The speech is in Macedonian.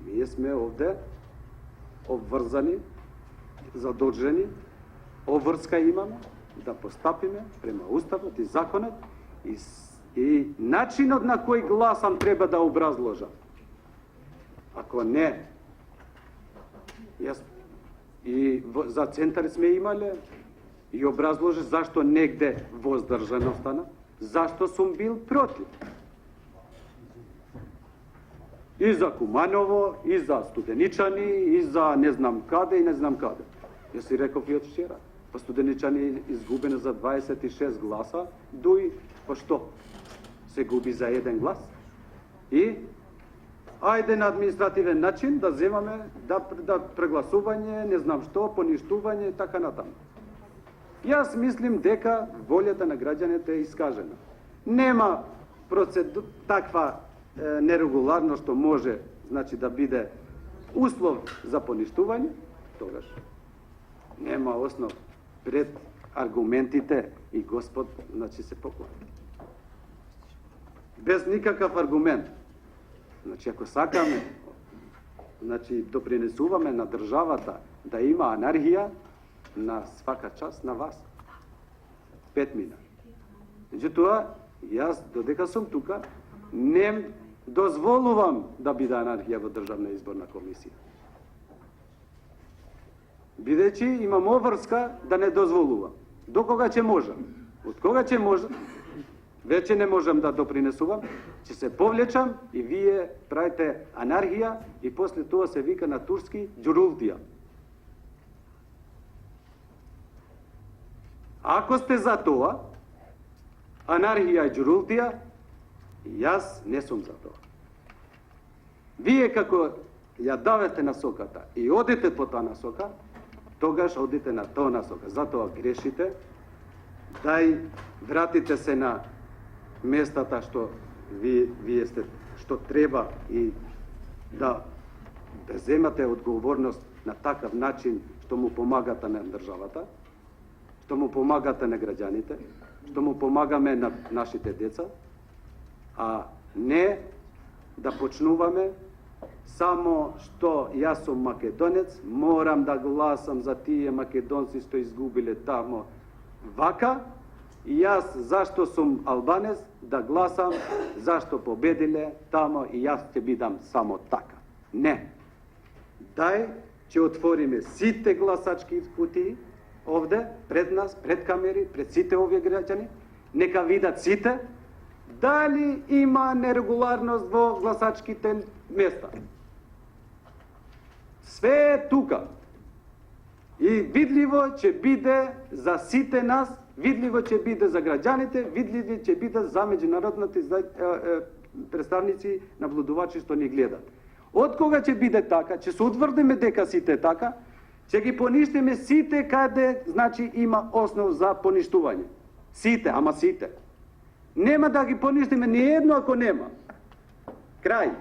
Ние сме овде обврзани, задолжени, обврска имаме да постапиме према Уставот и законот и начинот на кој гласам треба да образложам. Ако не, јас и за центар сме имале и образложи зашто негде воздржан остана, зашто сум бил против. И за Куманово, и за Студеничани, и за не знам каде и не знам каде. Јас си реков и од вчера. Па Студеничани изгубено за 26 гласа, дуи, па што? Се губи за еден глас. И ајде на административен начин да земаме да прегласување, не знам што, поништување и така натаму. Јас мислим дека волјата на граѓаните е искажена. Нема таква нерегуларно што може, значи, да биде услов за поништување, тогаш нема основ пред аргументите и Господ, значи, се поклани. Без никакав аргумент. Значи, ако сакаме, значи, допринесуваме на државата да има анархија, на свака част на вас. 5 мина. Меѓутоа, јас додека сум тука, не дозволувам да биде анархија во Државна изборна комисија. Бидејќи имам обврска да не дозволувам. До кога ќе можам? Од кога ќе можам? Веќе не можам да допринесувам, ќе се повлечам и вие правите анархија и после тоа се вика на турски ѓурултија. Ако сте за тоа, анархија и ѓурултија, јас не сум за тоа. Вие како ја давете насоката и одите по таа насока, тогаш одите на тоа насока. Затоа грешите, дај вратите се на местата што вие сте, што треба и да земате одговорност на такав начин што му помагате на државата, што му помагате на граѓаните, што му помагаме на нашите деца, а не да почнуваме само што јас сум македонец, морам да гласам за тие македонци што изгубиле тамо вака, и јас зашто сум албанец да гласам зашто победиле тамо и јас ќе бидам само така. Не. Дај ќе отвориме сите гласачки кутии овде, пред нас, пред камери, пред сите овие граѓани, нека видат сите дали има нерегуларност во гласачките места. Све е тука. И видливо ќе биде за сите нас, видливо ќе биде за граѓаните, видливо ќе биде за меѓународните представници, наблюдувачи што ни гледат. Од кога ќе биде така, ќе се утврдиме дека сите така, ќе ги поништиме сите каде, значи, има основ за поништување. Сите, ама сите. Нема да ги поништиме ни едно ако нема. Крај.